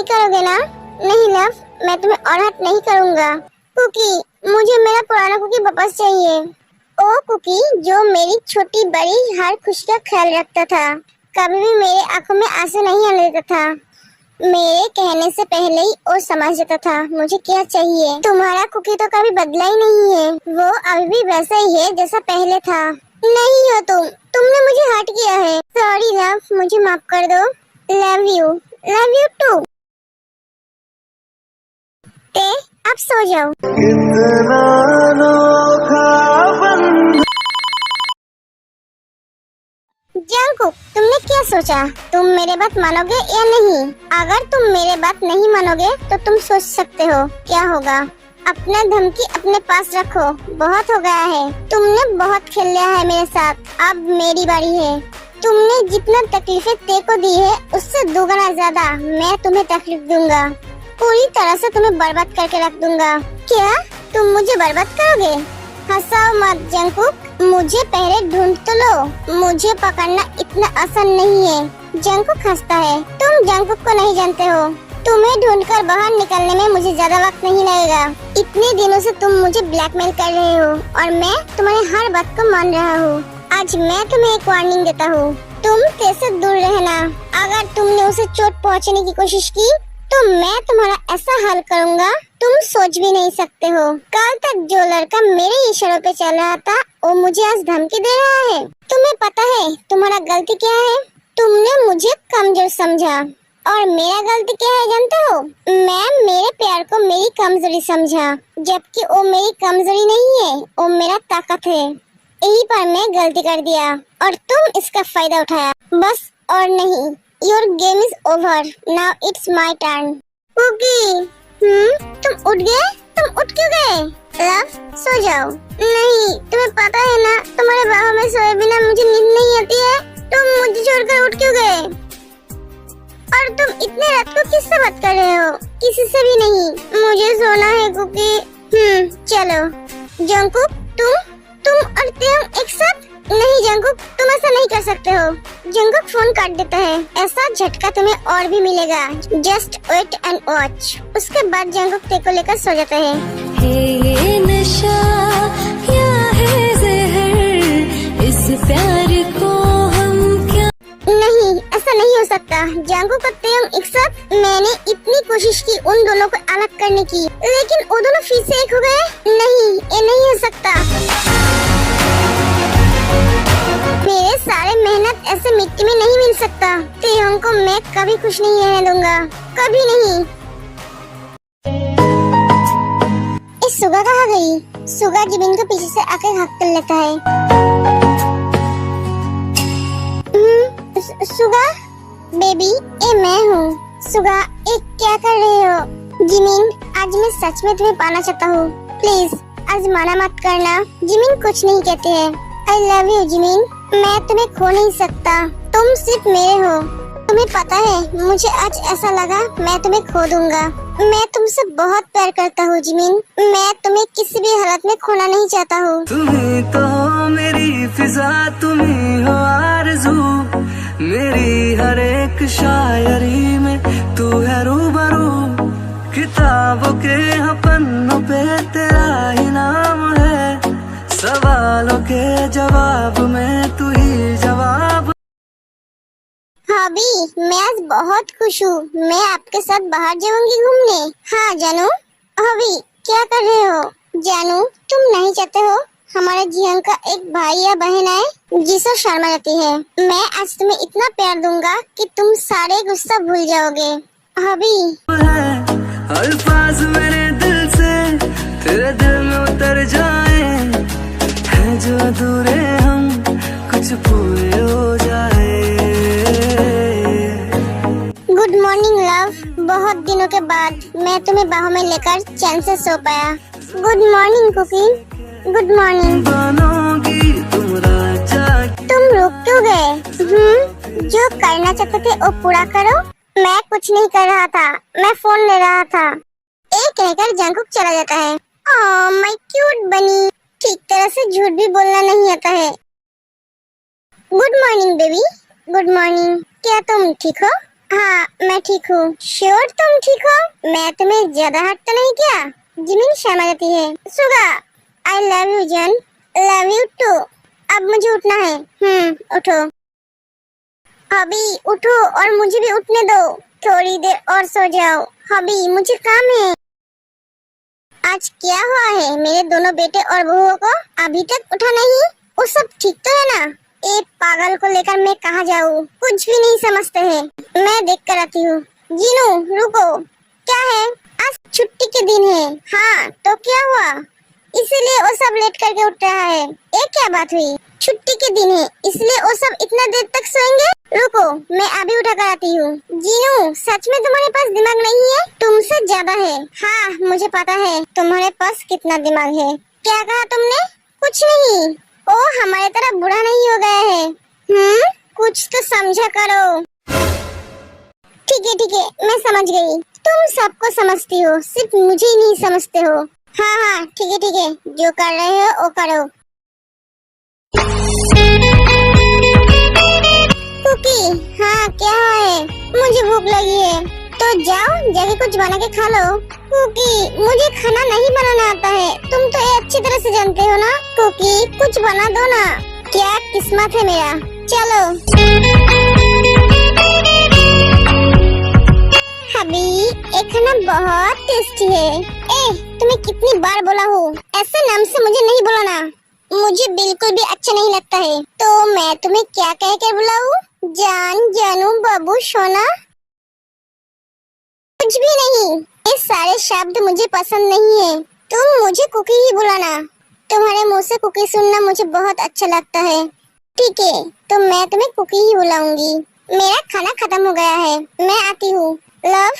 नहीं करोगे ना? नहीं लव, मैं तुम्हें और हर्ट नहीं करूँगा। कुकी, मुझे मेरा पुराना कुकी वापस चाहिए। ओ कुकी, जो मेरी छोटी बड़ी हर खुशी का ख्याल रखता था, कभी भी मेरे आंखों में आंसू नहीं आने देता था, मेरे कहने से पहले ही वो समझ जाता था मुझे क्या चाहिए। तुम्हारा कुकी तो कभी बदला ही नहीं है, वो अभी भी वैसा ही है जैसा पहले था। नहीं हो तुमने मुझे हर्ट किया है। सॉरी लव, मुझे माफ कर दो। Love you too. ते अब सो जाओ। जंगकुक, तुमने क्या सोचा? तुम मेरे बात मानोगे या नहीं? अगर तुम मेरे बात नहीं मानोगे तो तुम सोच सकते हो क्या होगा। अपना धमकी अपने पास रखो, बहुत हो गया है। तुमने बहुत खेल लिया है मेरे साथ, अब मेरी बारी है। तुमने जितना तकलीफें ते को दी है उससे दुगना ज्यादा मैं तुम्हें तकलीफ दूंगा। पूरी तरह से तुम्हें बर्बाद करके रख दूंगा। क्या तुम मुझे बर्बाद करोगे? हंसाओ मत जंगकुक, मुझे पहले ढूंढ तो लो। मुझे पकड़ना इतना आसान नहीं है। जंगकुक हंसता है। तुम जंगकुक को नहीं जानते हो। तुम्हें ढूंढकर बाहर निकलने में मुझे ज्यादा वक्त नहीं लगेगा। इतने दिनों से तुम मुझे ब्लैकमेल कर रहे हो और मैं तुम्हारी हर बात को मान रहा हूँ। आज मैं तुम्हें एक वार्निंग देता हूँ, तुम तेरे से दूर रहना। अगर तुमने उसे चोट पहुँचाने की कोशिश की तो मैं तुम्हारा ऐसा हाल करूँगा तुम सोच भी नहीं सकते हो। कल तक जो लड़का मेरे इशारों पे चल रहा था वो मुझे आज धमकी दे रहा है। तुम्हें पता है तुम्हारा गलती क्या है? तुमने मुझे कमजोर समझा और मेरा गलती क्या है जानते हो? मैं मेरे प्यार को मेरी कमजोरी समझा, जबकि वो मेरी कमजोरी नहीं है, वो मेरा ताकत है। यही पर मैं गलती कर दिया और तुम इसका फायदा उठाया, बस और नहीं। Your game is over, now it's my turn. Cookie, तुम उठ गए? तुम उठ क्यों गए? लव, सो जाओ। नहीं, तुम्हें पता है ना तुम्हारे बाहों में सोए बिना मुझे नींद नहीं आती है। तुम मुझे छोड़कर उठ क्यों गए? और तुम इतने रात को किससे बात कर रहे हो? किसी से भी नहीं, मुझे सोना है कुकी। चलो। जंगकुक, तुम और तेयंग एक साथ? नहीं जंगकुक, तुम ऐसा नहीं कर सकते हो। जंगकुक फोन काट देता है। ऐसा झटका तुम्हें और भी मिलेगा। Just wait and watch. उसके बाद जंगकुक ते को लेकर सो जाता है। ये नशा क्या है ज़हर, इस प्यार को हम क्या। नहीं, ऐसा नहीं हो सकता। जंगकुक और तेयंग एक साथ? मैंने इतनी कोशिश की उन दोनों को अलग करने की, लेकिन वो दोनों फिर से एक हो गए। नहीं, ये नहीं हो सकता। मेरे सारे मेहनत ऐसे मिट्टी में नहीं मिल सकता। तेयंग को मैं कभी खुश नहीं रहने दूंगा, कभी नहीं। इस सुगा कहाँ गई? सुगा जिमिन को पीछे से आकर हक कर लेता है। सुगा बेबी, ये मैं हूँ। सुगा, एक क्या कर रहे हो? जिमिन, आज मैं सच में तुम्हें पाना चाहता हूँ। प्लीज आज मना मत करना। जिमिन कुछ नहीं कहते हैं। आई लव यू जिमिन, मैं तुम्हें खो नहीं सकता। तुम सिर्फ मेरे हो। तुम्हें पता है मुझे आज ऐसा लगा मैं तुम्हें खो दूंगा। मैं तुमसे बहुत प्यार करता हूँ जिमिन। मैं तुम्हें किसी भी हालत में खोना नहीं चाहता हूँ। तुम्ही तो हो मेरी फिजा, तुम्ही हो आरज़ू, मेरी हर एक शायरी में तू है रूबरू। किताबों के पन्नों पे तेरा ही नाम है, सवालों के जवाब में तू ही जवाब। हॉबी, मैं आज बहुत खुश हूँ। मैं आपके साथ बाहर जाऊंगी घूमने। हाँ जानू। हॉबी, क्या कर रहे हो? जानू, तुम नहीं चाहते हो हमारे जियन का एक भाई या बहन आए जिसे शर्मा जाती है? मैं आज तुम्हें इतना प्यार दूंगा कि तुम सारे गुस्सा भूल जाओगे। हॉबी, अल्फाज मेरे दिल से तेरे दिल में उतर जाए, हैं जो अधूरे हम कुछ पूरे हो जाए। Good morning love. बहुत दिनों के बाद मैं तुम्हें बाहों में लेकर चैन से सो पाया। Good morning Cookie. Good morning. तुम रुक क्यों गए? जो करना चाहते थे वो पूरा करो। मैं कुछ नहीं कर रहा था, मैं फोन ले रहा था। एक कहकर जंगकुक चला जाता है। ओह माय क्यूट बनी, ठीक तरह से झूठ भी बोलना नहीं आता है। Good morning baby. Good morning. क्या तुम ठीक हो? हाँ मैं ठीक हूँ। श्योर तुम ठीक हो? मैं तुम्हें ज्यादा हर्ट तो नहीं किया? जिमिन शर्मा जाती है। सुगा आई लव यू जन। Love you too. अब मुझे उठना है। उठो। हबी उठो और मुझे भी उठने दो। थोड़ी देर और सो जाओ। हबी मुझे काम है। आज क्या हुआ है मेरे दोनों बेटे और बहुओं को? अभी तक उठा नहीं? वो सब ठीक तो है ना? एक पागल को लेकर मैं कहाँ जाऊँ? कुछ भी नहीं समझते हैं। मैं देख कर आती हूँ। जीनू रुको। क्या है? आज छुट्टी के दिन है। हाँ तो क्या हुआ? इसीलिए वो सब लेट करके उठ रहा है। ये क्या बात हुई? छुट्टी के दिन है इसलिए वो सब इतना देर तक सोएंगे? रुको मैं अभी उठा कर आती हूँ। जीनू सच में तुम्हारे पास दिमाग नहीं है? तुमसे ज्यादा है। हाँ मुझे पता है तुम्हारे पास कितना दिमाग है। क्या कहा तुमने? कुछ नहीं। ओ हमारे तरह बुरा नहीं हो गया है। कुछ तो समझा करो। ठीक है मैं समझ गई। तुम सबको समझती हो, सिर्फ मुझे ही नहीं समझते हो। हाँ ठीक है जो कर रहे हो वो करो। कुकी हाँ क्या है? मुझे भूख लगी है। तो जाओ जाके कुछ बना के खा लो। कुकी मुझे खाना नहीं बनाना आता है। तुम तो ये अच्छी तरह से जानते हो ना। कुकी कुछ बना दो ना। क्या किस्मत है मेरा। चलो। हबी ये खाना बहुत टेस्टी है। तुम्हें कितनी बार बोला हूँ ऐसे नाम से मुझे नहीं बुलाना। मुझे बिल्कुल भी अच्छा नहीं लगता है। तो मैं तुम्हें क्या कह कर बुलाऊं? जान जानू बाबू सोना? कुछ भी नहीं। ये सारे शब्द मुझे पसंद नहीं है। तुम मुझे कुकी ही बुलाना। तुम्हारे मुंह से कुकी सुनना मुझे बहुत अच्छा लगता है। ठीक है तो मैं तुम्हें कुकी ही बुलाऊंगी। मेरा खाना खत्म हो गया है। मैं आती हूँ। लव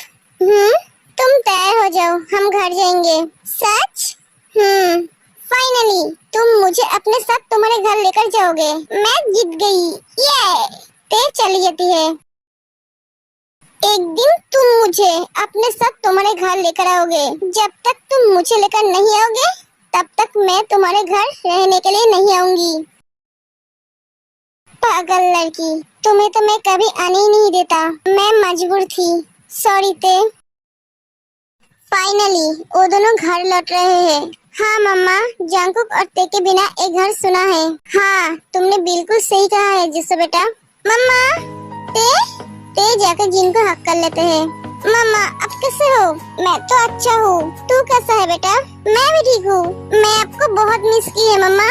तुम तैयार हो जाओ हम घर जाएंगे। सच? फाइनली तुम मुझे अपने साथ तुम्हारे घर लेकर जाओगे। मैं जीत गई। ये ते चली जाती है। एक दिन तुम मुझे अपने साथ तुम्हारे घर लेकर आओगे। जब तक तुम मुझे लेकर नहीं आओगे तब तक मैं तुम्हारे घर रहने के लिए नहीं आऊंगी। पागल लड़की, तुम्हें तो मैं कभी आने ही नहीं देता। मैं मजबूर थी। सॉरी ते। फाइनली वो दोनों घर लौट रहे हैं। हाँ मम्मा जंकुक और ते के बिना एक घर सुना है। हाँ तुमने बिल्कुल सही कहा है जिसो बेटा। मम्मा ते जाकर जिनको हक कर लेते हैं। मम्मा आप कैसे हो? मैं तो अच्छा हूँ। तू कैसा है बेटा? मैं भी ठीक हूँ। मैं आपको बहुत मिस की है मम्मा।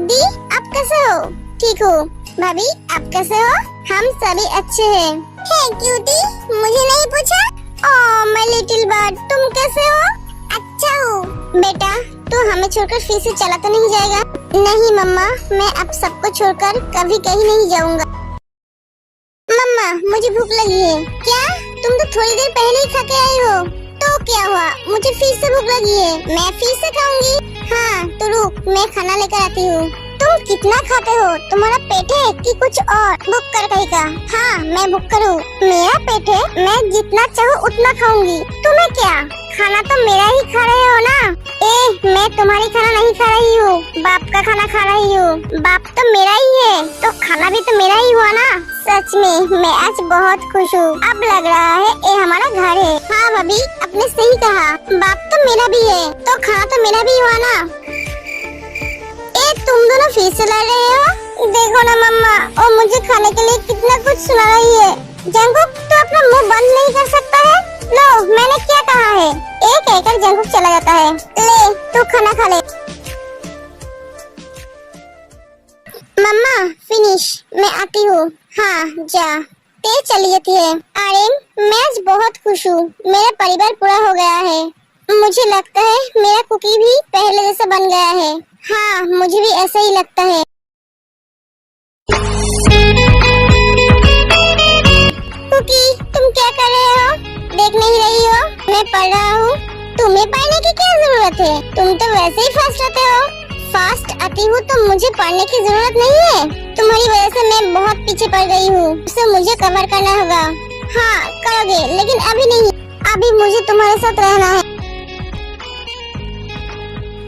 दी आप कैसे हो? ठीक हूँ। भाभी आप कैसे हो? हम सभी अच्छे हैं। थैंक यू दी। मुझे नहीं पूछा? ओह माय लिटिल बर्ड तुम कैसे हो? अच्छा हूँ। बेटा तू हमें छोड़कर फिर से चला तो नहीं जाएगा? नहीं मम्मा मैं अब सबको छोड़कर कभी कहीं नहीं जाऊँगा। मम्मा मुझे भूख लगी है। क्या? तुम तो थोड़ी देर पहले ही खा के आई हो। तो क्या हुआ? मुझे फिर से भूख लगी है। मैं फिर से खाऊंगी। हाँ तो रुक मैं खाना लेकर आती हूँ। तुम कितना खाते हो? तुम्हारा पेट है कि कुछ और? भूख कर कहीं का? हाँ मैं भूख कर हूँ। मेरा पेट है। मैं जितना चाहूँ उतना खाऊंगी। तुम्हें क्या? खाना तो मेरा ही खा रहे हो ना? मैं तुम्हारी खाना नहीं खा रही हूँ। बाप का खाना खा रही हूँ। बाप तो मेरा ही है तो खाना भी तो मेरा ही हुआ ना। सच में मैं आज बहुत खुश हूँ। अब लग रहा है ये हमारा घर है। हाँ भाभी आपने सही कहा। बाप तो मेरा भी है तो खाना तो मेरा भी हुआ ना। तुम दोनों फिर से लड़ रहे हो? देखो ना मम्मा वो मुझे खाने के लिए कितना कुछ सुना रही है। जंकुक तो अपना मुंह बंद नहीं कर सकता है? लो मैंने क्या कहा है? एक कहकर जंकुक चला जाता है। ले तू खाना खा ले। मम्मा फिनिश। मैं आती हूँ। हाँ जा। ते चली जाती है। अरे मैं आज बहुत खुश हूँ। मेरा परिवार पूरा हो गया है। मुझे लगता है मेरा कुकी भी पहले जैसा बन गया है। हाँ मुझे भी ऐसा ही लगता है। कुकी तुम क्या कर रहे हो? देख नहीं रही हो मैं पढ़ रहा हूँ। तुम्हें पढ़ने की क्या जरूरत है? तुम तो वैसे ही फास्ट आते हो। फास्ट आती हूँ तो मुझे पढ़ने की जरूरत नहीं है। तुम्हारी वजह से मैं बहुत पीछे पड़ गई हूँ। उसे मुझे कवर करना होगा। हाँ करोगे लेकिन अभी नहीं। अभी मुझे तुम्हारे साथ रहना है।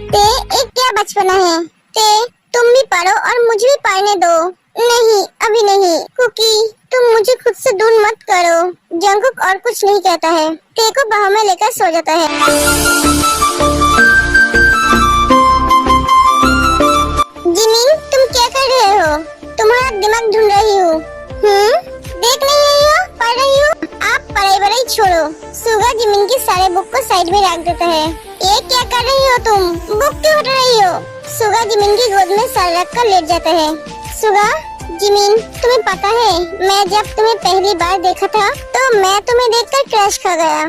ते एक क्या बचपना है? ते तुम भी पढ़ो और मुझे भी पढ़ने दो। नहीं अभी नहीं। कुकी तुम मुझे खुद से दूर मत करो। जंगकुक और कुछ नहीं कहता है, ते को बाहों में लेकर सो जाता है। जिमिन, तुम क्या कर रहे हो? तुम्हारा दिमाग ढूंढ रही हूँ। देख नहीं रही हो, पढ़ रही हूँ। आप पढ़ाई वढ़ाई छोड़ो। सुगा जिमिन की सारे बुक को साइड में रख देता है। ये क्या कर रही हो तुम? बुक क्यों हटा रही हो? सुगा जिमिन की गोद में सर रख कर लेट जाता है। सुगा, जिमिन, तुम्हें पता है मैं जब तुम्हें पहली बार देखा था तो मैं तुम्हें देखकर क्रश खा गया।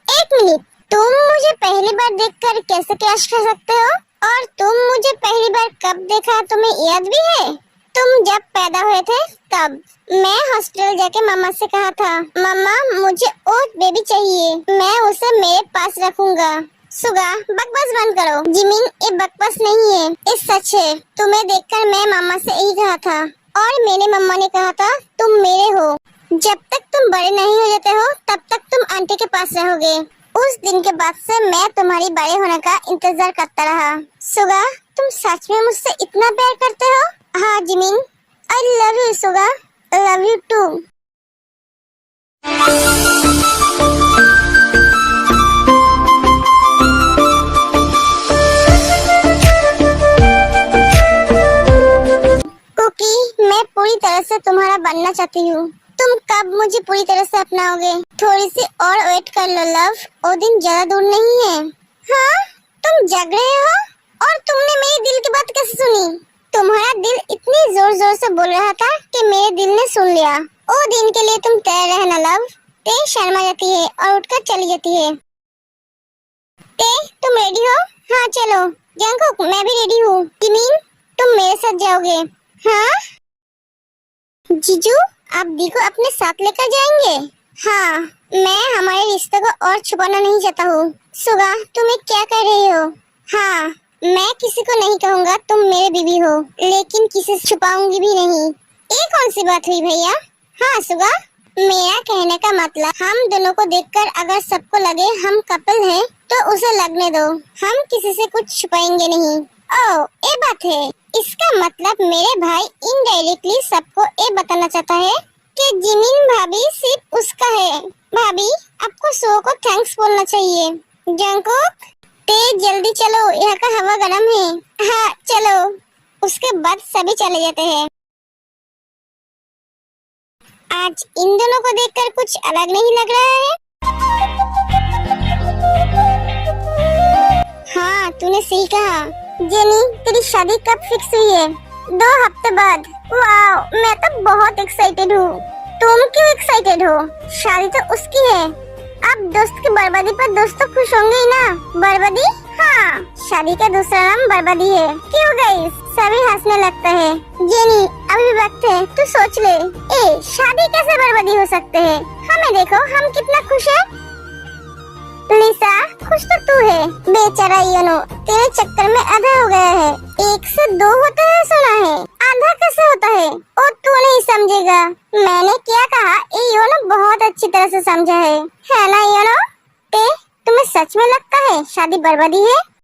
एक मिनट, तुम मुझे पहली बार देखकर कैसे क्रश खा सकते हो? और तुम मुझे पहली बार कब देखा तुम्हें याद भी है? तुम जब पैदा हुए थे तब। मैं हॉस्पिटल जाके मम्मा से कहा था, मम्मा मुझे ओट बेबी चाहिए, मैं उसे मेरे पास रखूंगा। सुगा, बकवास बंद करो। जिमिन, ये बकवास नहीं है, ये सच है। तुम्हें देखकर मैं मम्मा से यही कहा था और मेरे मम्मा ने कहा था तुम मेरे हो। जब तक तुम बड़े नहीं हो जाते हो तब तक तुम आंटी के पास रहोगे। उस दिन के बाद से मैं तुम्हारी बड़े होने का इंतजार करता रहा। सुगा, तुम सच में मुझसे इतना प्यार करते हो? हाँ Jimin, I love you Suga, love you too. Cookie, मैं पूरी तरह से तुम्हारा बनना चाहती हूँ। तुम कब मुझे पूरी तरह से अपनाओगे? थोड़ी सी और वेट कर लो लव, वो दिन ज्यादा दूर नहीं है। हाँ, तुम जग रहे हो और तुमने मेरे दिल की बात कैसे सुनी? तुम्हारा दिल इतनी जोर जोर से बोल रहा था कि मेरे दिल ने सुन लिया। वो दिन के लिए तुम तैयार रहना लव। ते शर्मा जाती है और उठकर चली जाती है। ते, तुम रेडी हो? हाँ चलो। जंगकुक, मैं भी रेडी हूँ। जिमिन, तुम मेरे साथ जाओगे? हाँ। जीजू, आप दी को अपने साथ लेकर जाएंगे? हाँ, मैं हमारे रिश्ते को और छुपाना नहीं चाहता हूँ। सुगा, तुम ये क्या कर रही हो? हाँ, मैं किसी को नहीं कहूँगा तुम मेरे बीवी हो, लेकिन किसी से छुपाऊंगी भी नहीं। ये कौन सी बात हुई भैया? हाँ सुगा, मेरा कहने का मतलब हम दोनों को देखकर अगर सबको लगे हम कपल हैं, तो उसे लगने दो। हम किसी से कुछ छुपाएंगे नहीं। ओह, ये बात है। इसका मतलब मेरे भाई इनडायरेक्टली सबको ये बताना चाहता है कि जिमिन भाभी सिर्फ उसका है। भाभी, आपको सो को थैंक्स बोलना चाहिए। जंगकुक, ते जल्दी चलो, यहाँ का हवा गर्म है। हाँ चलो। उसके बाद सभी चले जाते हैं। आज इन दोनों को देखकर कुछ अलग नहीं लग रहा है। हाँ, तूने सही कहा। जेनी, तेरी शादी कब फिक्स हुई है? 2 हफ्ते बाद। वाओ, मैं तो बहुत एक्साइटेड हूँ। तुम क्यों एक्साइटेड हो? शादी तो उसकी है। अब दोस्त की बर्बादी पर दोस्त तो खुश होंगे ही ना। बर्बादी? हाँ, शादी का दूसरा नाम बर्बादी है। क्यों गाइस? सभी हंसने लगता है। जेनी, अभी वक्त है, तू सोच ले। ए, शादी कैसे बर्बादी हो सकते है? हमें देखो, हम कितना खुश है। लिसा, खुश तो तू है। बेचारा योनो, तेरे चक्कर में आधा हो गया है। 1 से 2 होता है सुना है, आधा कैसे होता है? और तू नहीं समझेगा। मैंने क्या कहा ये योनो बहुत अच्छी तरह से समझा है ना योनो? तुम्हें सच में लगता है शादी बर्बादी है?